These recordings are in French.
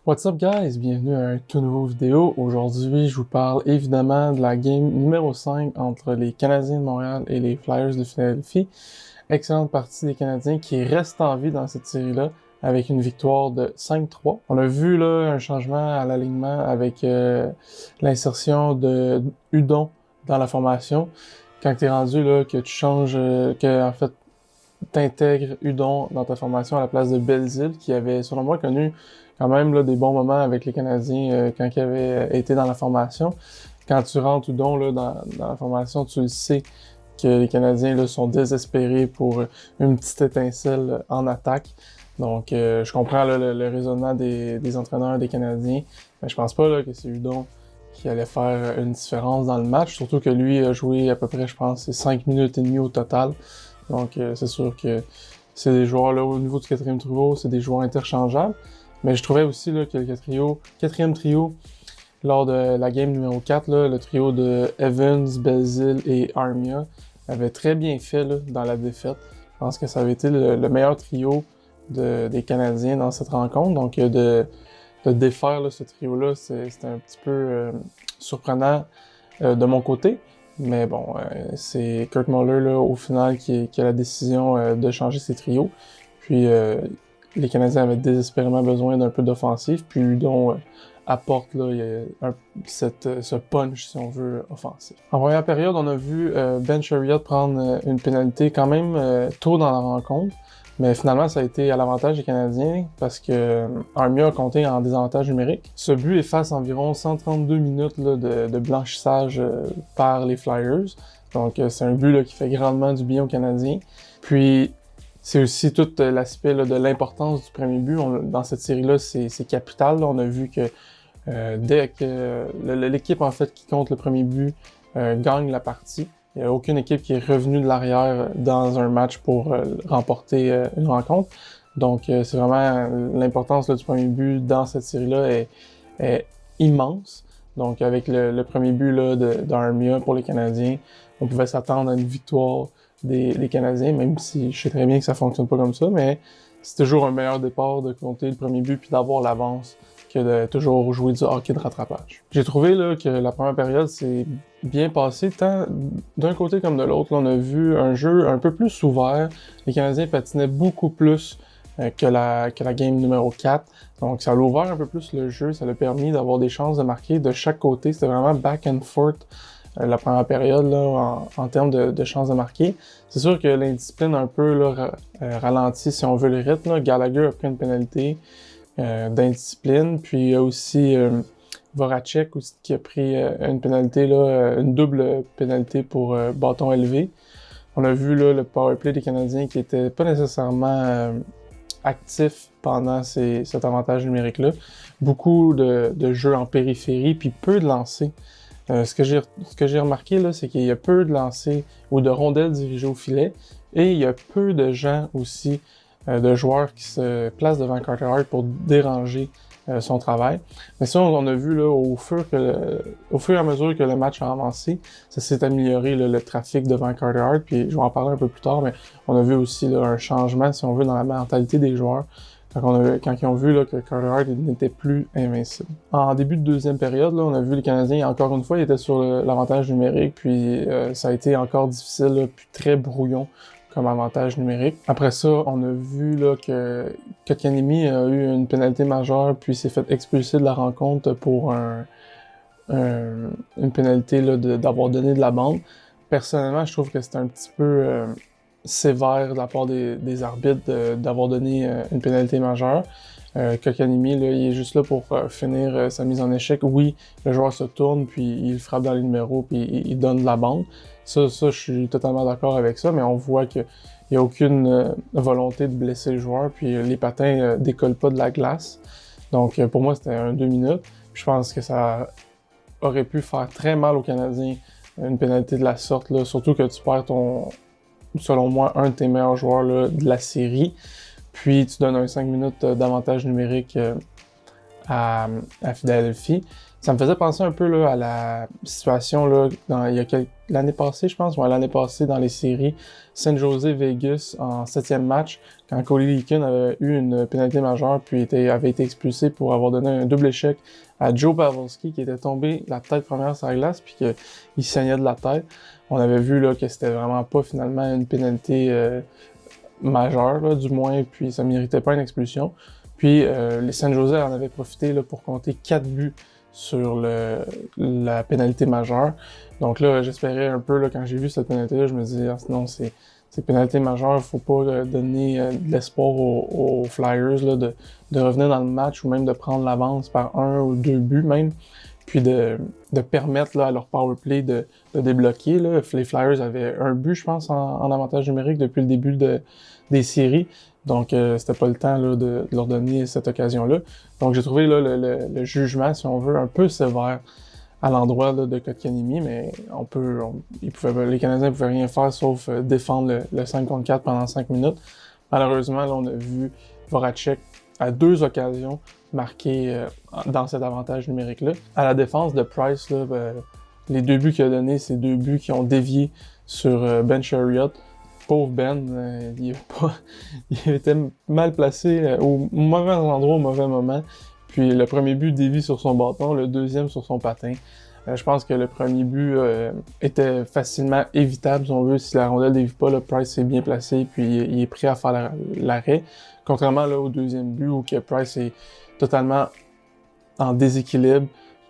What's up guys, bienvenue à un tout nouveau vidéo. Aujourd'hui, je vous parle évidemment de la game numéro 5 entre les Canadiens de Montréal et les Flyers de Philadelphie. Excellente partie des Canadiens qui restent en vie dans cette série-là avec une victoire de 5-3. On a vu là un changement à l'alignement avec l'insertion de Hudon dans la formation. Quand tu es rendu là, que tu changes, que en fait t'intègres Hudon dans ta formation à la place de Belzile, qui avait selon moi connu quand même là, des bons moments avec les Canadiens quand il avait été dans la formation. Quand tu rentres Hudon là, dans la formation, tu le sais que les Canadiens là, sont désespérés pour une petite étincelle en attaque. Donc, je comprends là, le raisonnement des entraîneurs des Canadiens, mais je pense pas là, que c'est Hudon qui allait faire une différence dans le match, surtout que lui a joué à peu près, je pense, 5 minutes et demie au total. Donc, c'est sûr que c'est des joueurs, là, au niveau du quatrième trio, c'est des joueurs interchangeables. Mais je trouvais aussi là, que le quatrième trio, lors de la game numéro 4, là, le trio de Evans, Belzile et Armia avait très bien fait là, dans la défaite. Je pense que ça avait été le meilleur trio des Canadiens dans cette rencontre. Donc, de défaire là, ce trio-là, c'était un petit peu surprenant de mon côté. Mais bon, c'est Kirk Muller, là, au final, qui a la décision de changer ses trios. Puis, les Canadiens avaient désespérément besoin d'un peu d'offensive, puis Hudon apporte là, ce punch, si on veut, offensif. En première période, on a vu Ben Chariot prendre une pénalité quand même tôt dans la rencontre, mais finalement, ça a été à l'avantage des Canadiens parce que Armia a compté en désavantage numérique. Ce but efface environ 132 minutes là, de blanchissage par les Flyers. Donc, c'est un but là, qui fait grandement du bien aux Canadiens. Puis, c'est aussi tout l'aspect là, de l'importance du premier but. Dans cette série-là, c'est capital. Là. On a vu que dès que l'équipe en fait qui compte le premier but gagne la partie, il n'y a aucune équipe qui est revenue de l'arrière dans un match pour remporter une rencontre. Donc, c'est vraiment l'importance là, du premier but dans cette série-là est immense. Donc, avec le premier but là, d'Armia pour les Canadiens, on pouvait s'attendre à une victoire des Canadiens, même si je sais très bien que ça fonctionne pas comme ça, mais c'est toujours un meilleur départ de compter le premier but puis d'avoir l'avance que de toujours jouer du hockey de rattrapage. J'ai trouvé là, que la première période s'est bien passée, tant d'un côté comme de l'autre. On a vu un jeu un peu plus ouvert. Les Canadiens patinaient beaucoup plus que la game numéro 4. Donc ça a ouvert un peu plus le jeu, ça a permis d'avoir des chances de marquer de chaque côté. C'était vraiment back and forth la première période là, en termes de chances de marquer. C'est sûr que l'indiscipline un peu là, ralentit si on veut le rythme. Là. Gallagher a pris une pénalité d'indiscipline, puis il y a aussi Voracek aussi, qui a pris une pénalité, là, une double pénalité pour bâton élevé. On a vu là, le powerplay des Canadiens qui était pas nécessairement actif pendant cet avantage numérique-là. Beaucoup de jeux en périphérie, puis peu de lancers. Ce que j'ai remarqué, là, c'est qu'il y a peu de lancers ou de rondelles dirigées au filet, et il y a peu de gens aussi, de joueurs qui se placent devant Carter Hart pour déranger son travail. Mais ça, on a vu là, au fur et à mesure que le match a avancé, ça s'est amélioré là, le trafic devant Carter Hart, puis je vais en parler un peu plus tard, mais on a vu aussi là, un changement, si on veut, dans la mentalité des joueurs. Quand ils ont vu là, que Carter Hart n'était plus invincible. En début de deuxième période, là, on a vu les Canadiens, encore une fois, ils étaient sur l'avantage numérique, puis ça a été encore difficile, là, puis très brouillon comme avantage numérique. Après ça, on a vu là, que Kotkaniemi a eu une pénalité majeure, puis s'est fait expulser de la rencontre pour une pénalité là, d'avoir donné de la bande. Personnellement, je trouve que c'était un petit peu sévère de la part des arbitres d'avoir donné une pénalité majeure. Kotkaniemi, là, il est juste là pour finir sa mise en échec. Oui, le joueur se tourne, puis il frappe dans les numéros, puis il donne de la bande. Ça, je suis totalement d'accord avec ça, mais on voit qu'il n'y a aucune volonté de blesser le joueur, puis les patins décollent pas de la glace. Donc, pour moi, c'était un 2 minutes. Puis je pense que ça aurait pu faire très mal aux Canadiens, une pénalité de la sorte, là, surtout que tu perds selon moi, un de tes meilleurs joueurs là, de la série. Puis tu donnes un 5 minutes d'avantage numérique à Philadelphie. Ça me faisait penser un peu là, à la situation là, l'année passée, je pense, l'année passée dans les séries San Jose-Vegas en 7e match, quand Cody Leakin avait eu une pénalité majeure puis avait été expulsé pour avoir donné un double échec à Joe Pavelski qui était tombé la tête première sur la glace puis qu'il saignait de la tête. On avait vu là, que c'était vraiment pas finalement une pénalité majeure, là, du moins, puis ça méritait pas une expulsion. Puis les San Jose en avaient profité là, pour compter 4 buts sur la pénalité majeure. Donc là, j'espérais un peu, là, quand j'ai vu cette pénalité-là, je me disais, ah, non, c'est pénalité majeure, faut pas donner de l'espoir aux Flyers là, de revenir dans le match ou même de prendre l'avance par 1 ou 2 buts même, puis de permettre là, à leur powerplay de débloquer. Là. Les Flyers avaient un but, je pense, en avantage numérique depuis le début des séries. Donc, c'était pas le temps là, de leur donner cette occasion-là. Donc, j'ai trouvé là, le jugement, si on veut, un peu sévère à l'endroit là, de Kotkaniemi, mais les Canadiens ne pouvaient rien faire sauf défendre le 5 contre 4 pendant 5 minutes. Malheureusement, là, on a vu Voracek à 2 occasions marquer dans cet avantage numérique-là. À la défense de Price, là, les 2 buts qu'il a donnés, c'est 2 buts qui ont dévié sur Ben Chiarot. Pauvre Ben, il était mal placé au mauvais endroit, au mauvais moment. Puis le premier but dévie sur son bâton, le deuxième sur son patin. Je pense que le premier but était facilement évitable, si on veut, si la rondelle dévie pas. Le Price est bien placé, puis il est prêt à faire l'arrêt. Contrairement là, au deuxième but, où que Price est totalement en déséquilibre.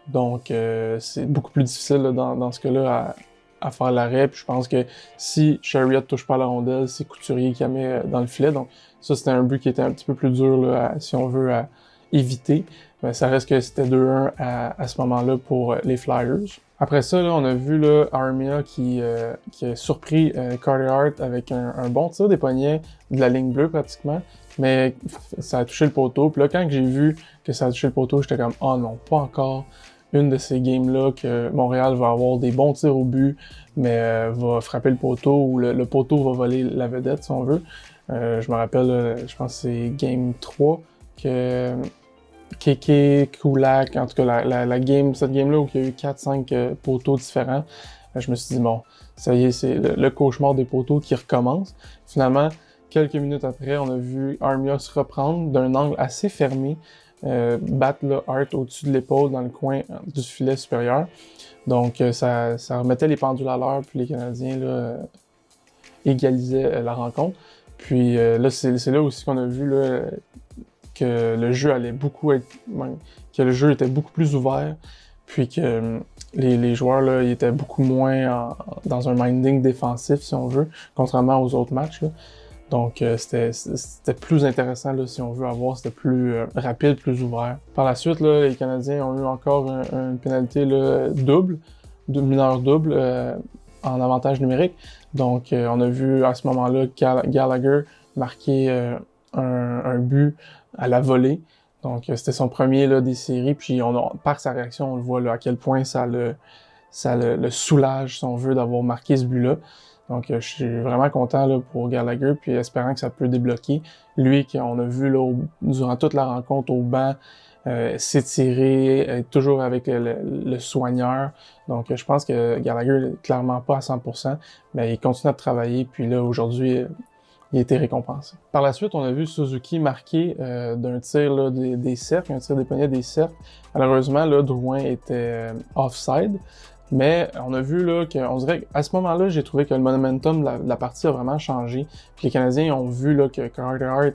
Donc, c'est beaucoup plus difficile là, dans ce cas-là à faire l'arrêt. Puis je pense que si Chiarot touche pas la rondelle, c'est Couturier qui la met dans le filet. Donc, ça, c'était un but qui était un petit peu plus dur, là, si on veut, à éviter. Mais ça reste que c'était 2-1 à ce moment-là pour les Flyers. Après ça, là, on a vu là, Armia qui a surpris Carter Hart avec un bon tir des poignets de la ligne bleue pratiquement, mais ça a touché le poteau. Puis là, quand j'ai vu que ça a touché le poteau, j'étais comme « Oh non, pas encore une de ces games-là que Montréal va avoir des bons tirs au but, mais va frapper le poteau ou le poteau va voler la vedette, si on veut. » Je me rappelle, je pense que c'est Game 3 que Kéké, Kulak, en tout cas cette game-là où il y a eu 4-5 poteaux différents, je me suis dit, bon, ça y est, c'est le cauchemar des poteaux qui recommence. Finalement, quelques minutes après, on a vu Armia se reprendre d'un angle assez fermé, battre là, Hart au-dessus de l'épaule dans le coin du filet supérieur. Donc, ça remettait les pendules à l'heure, puis les Canadiens là, égalisaient la rencontre. Puis là, c'est là aussi qu'on a vu là, que le jeu que le jeu était beaucoup plus ouvert, puis que les joueurs là, ils étaient beaucoup moins dans un minding défensif, si on veut, contrairement aux autres matchs. Là. Donc c'était plus intéressant là, si on veut avoir, c'était plus rapide, plus ouvert. Par la suite, là, les Canadiens ont eu encore une pénalité là, mineur double en avantage numérique. Donc on a vu à ce moment-là Gallagher marquer un but à la volée. Donc, c'était son premier là, des séries. Puis, par sa réaction, on le voit là, à quel point ça le soulage, si on veut, d'avoir marqué ce but-là. Donc, je suis vraiment content là, pour Gallagher, puis espérant que ça peut débloquer. Lui, qu'on a vu là, durant toute la rencontre au banc, s'étirer, être toujours avec le soigneur. Donc, je pense que Gallagher n'est clairement pas à 100%, mais il continue à travailler. Puis là, aujourd'hui, il a été récompensé. Par la suite, on a vu Suzuki marquer d'un tir là, des cercles, un tir des poignets des cercles. Malheureusement, là, Drouin était offside, mais on a vu là qu'on dirait qu'à ce moment-là, j'ai trouvé que le momentum de la partie a vraiment changé. Puis les Canadiens ont vu là, que Carter Hart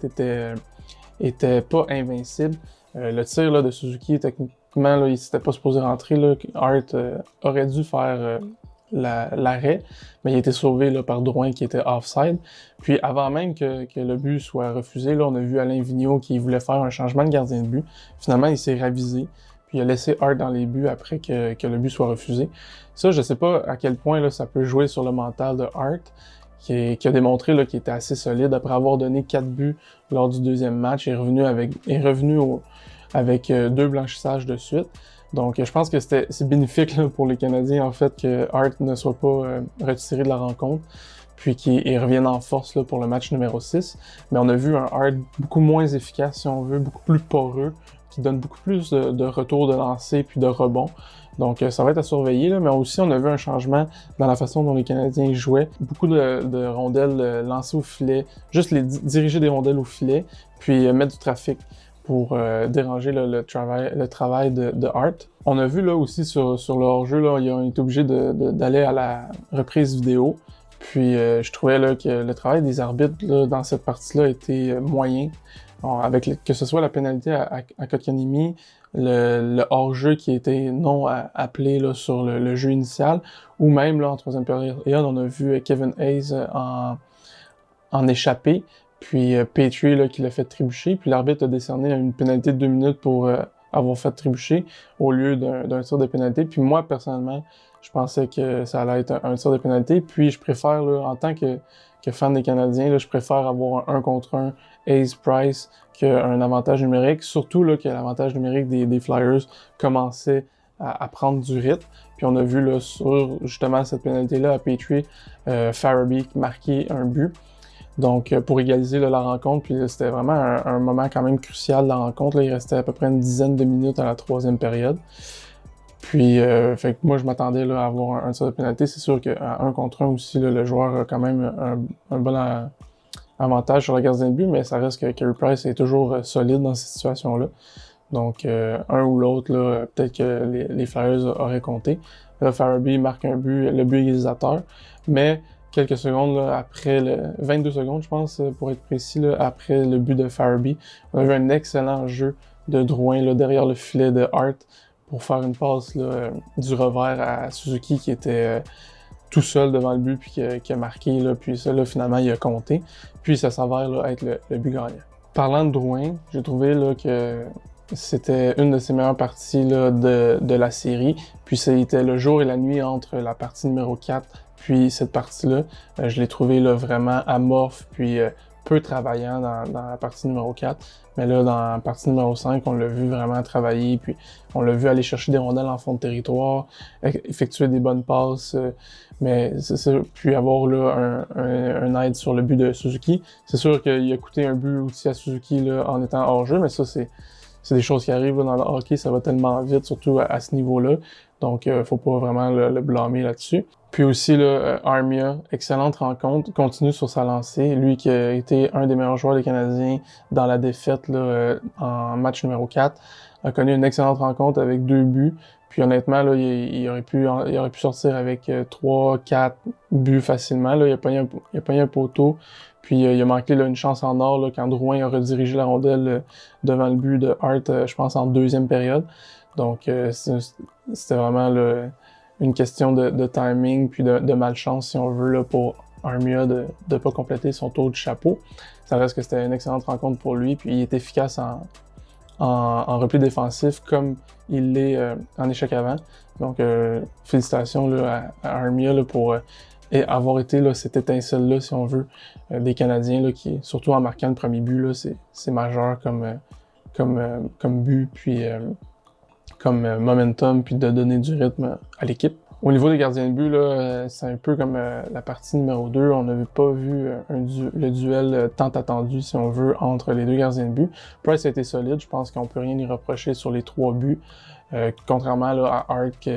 était pas invincible. Le tir là, de Suzuki, techniquement, là, il s'était pas supposé rentrer. Là. Hart aurait dû faire l'arrêt, mais il a été sauvé là, par Drouin qui était offside. Puis avant même que le but soit refusé, là, on a vu Alain Vigneault qui voulait faire un changement de gardien de but. Finalement, il s'est ravisé, puis il a laissé Hart dans les buts après que le but soit refusé. Ça, je sais pas à quel point là, ça peut jouer sur le mental de Hart, qui a démontré là, qu'il était assez solide. Après avoir donné 4 buts lors du deuxième match, il est revenu avec 2 blanchissages de suite. Donc, je pense que c'est bénéfique là, pour les Canadiens, en fait, que Hart ne soit pas retiré de la rencontre, puis qu'il revienne en force là, pour le match numéro 6. Mais on a vu un Hart beaucoup moins efficace, si on veut, beaucoup plus poreux, qui donne beaucoup plus de retours de lancer puis de rebonds. Donc, ça va être à surveiller, là, mais aussi, on a vu un changement dans la façon dont les Canadiens jouaient. Beaucoup de rondelles lancées au filet, juste diriger des rondelles au filet, puis mettre du trafic pour déranger le travail de Hart. On a vu là aussi sur le hors-jeu, là, ils ont été obligés d'aller à la reprise vidéo. Puis je trouvais là, que le travail des arbitres là, dans cette partie-là était moyen. Alors, avec que ce soit la pénalité à Kotkaniemi, le hors-jeu qui était non appelé là, sur le jeu initial, ou même là, en troisième période, on a vu Kevin Hayes en échappé, puis Petrie là, qui l'a fait trébucher, puis l'arbitre a décerné une pénalité de 2 minutes pour avoir fait trébucher au lieu d'un tir de pénalité. Puis moi, personnellement, je pensais que ça allait être un tir de pénalité, puis je préfère, là, en tant que fan des Canadiens, là, je préfère avoir un 1 contre 1 Hayes-Price qu'un avantage numérique, surtout là, que l'avantage numérique des Flyers commençait à prendre du rythme. Puis on a vu là, sur justement cette pénalité-là à Petrie, Farabee marquer un but. Donc pour égaliser là, la rencontre, puis c'était vraiment un moment quand même crucial de la rencontre. Là, il restait à peu près une dizaine de minutes à la troisième période. Puis fait que moi je m'attendais là, à avoir un tir de pénalité. C'est sûr qu'à 1 contre 1 aussi, là, le joueur a quand même un bon avantage sur le gardien de but, mais ça reste que Carey Price est toujours solide dans cette situation-là. Donc, un ou l'autre, là, peut-être que les Flyers auraient compté. Là, Farabee marque un but, le but égalisateur, mais quelques secondes là, après 22 secondes, je pense, pour être précis, là, après le but de Farabee, on a vu un excellent jeu de Drouin là, derrière le filet de Hart pour faire une passe là, du revers à Suzuki qui était tout seul devant le but puis qui a marqué, là, puis ça, là, finalement, il a compté. Puis ça s'avère là, être le but gagnant. Parlant de Drouin, j'ai trouvé là, que c'était une de ses meilleures parties là, de la série. Puis c'était le jour et la nuit entre la partie numéro 4 puis cette partie-là. Je l'ai trouvé là, vraiment amorphe puis peu travaillant dans la partie numéro 4. Mais là, dans la partie numéro 5, on l'a vu vraiment travailler, puis on l'a vu aller chercher des rondelles en fond de territoire, effectuer des bonnes passes, mais puis avoir là un aide sur le but de Suzuki. C'est sûr qu'il a coûté un but aussi à Suzuki là, en étant hors-jeu, mais ça, c'est des choses qui arrivent là, dans le hockey, ça va tellement vite, surtout à ce niveau-là. Donc, faut pas vraiment le blâmer là-dessus. Puis aussi, là, Armia, excellente rencontre, continue sur sa lancée. Lui qui a été un des meilleurs joueurs des Canadiens dans la défaite là, en match numéro 4, a connu une excellente rencontre avec 2 buts. Puis honnêtement, là, il aurait pu sortir avec 3-4 buts facilement. Là. Il a pogné un poteau. Puis il a manqué là, une chance en or là, quand Drouin a redirigé la rondelle devant le but de Hart, je pense, en deuxième période. Donc c'était vraiment là, une question de timing puis de malchance, si on veut, là, pour Armia de ne pas compléter son tour du chapeau. Ça reste que c'était une excellente rencontre pour lui, puis il est efficace en repli défensif comme il l'est en échec avant. Donc félicitations là, à Armia là, pour avoir été là, cette étincelle-là, si on veut, des Canadiens, là, qui, surtout en marquant le premier but, là, c'est majeur comme but, puis comme momentum, puis de donner du rythme à l'équipe. Au niveau des gardiens de but, là, c'est un peu comme la partie numéro 2. On n'avait pas vu le duel tant attendu, si on veut, entre les deux gardiens de but. Price a été solide. Je pense qu'on peut rien y reprocher sur les 3 buts. Contrairement là, à Hart,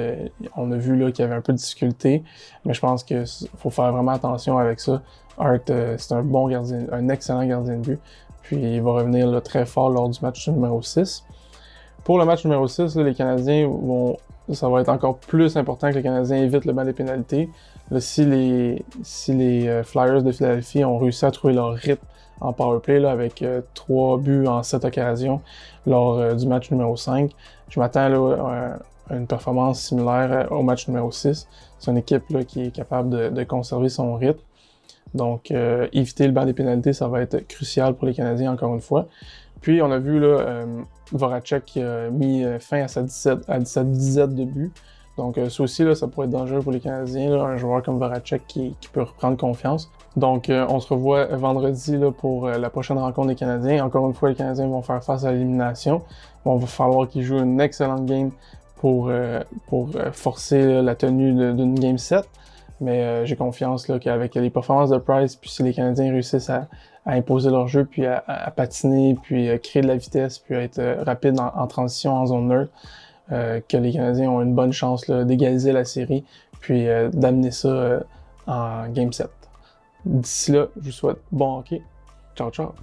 on a vu là, qu'il y avait un peu de difficulté. Mais je pense qu'il faut faire vraiment attention avec ça. Hart, c'est un bon gardien, un excellent gardien de but. Puis il va revenir là, très fort lors du match numéro 6. Pour le match numéro 6, là, les Canadiens ça va être encore plus important que les Canadiens évitent le banc des pénalités. Là, si les Flyers de Philadelphie ont réussi à trouver leur rythme en powerplay là, avec 3 buts en 7 occasions lors du match numéro 5, je m'attends là, à une performance similaire au match numéro 6. C'est une équipe là, qui est capable de conserver son rythme. Donc, éviter le banc des pénalités, ça va être crucial pour les Canadiens, encore une fois. Puis, on a vu là, Voracek qui a mis fin à sa disette de but. Donc, ça aussi, là, ça pourrait être dangereux pour les Canadiens, là, un joueur comme Voracek qui peut reprendre confiance. Donc, on se revoit vendredi là, pour la prochaine rencontre des Canadiens. Encore une fois, les Canadiens vont faire face à l'élimination. Bon, il va falloir qu'ils jouent une excellente game pour forcer là, la tenue d'une Game 7. Mais j'ai confiance là, qu'avec les performances de Price, puis si les Canadiens réussissent à à imposer leur jeu, puis à patiner, puis créer de la vitesse, puis à être rapide en transition en zone neutre, que les Canadiens ont une bonne chance d'égaliser la série, puis d'amener ça en Game 7. D'ici là, je vous souhaite bon hockey. Ciao, ciao!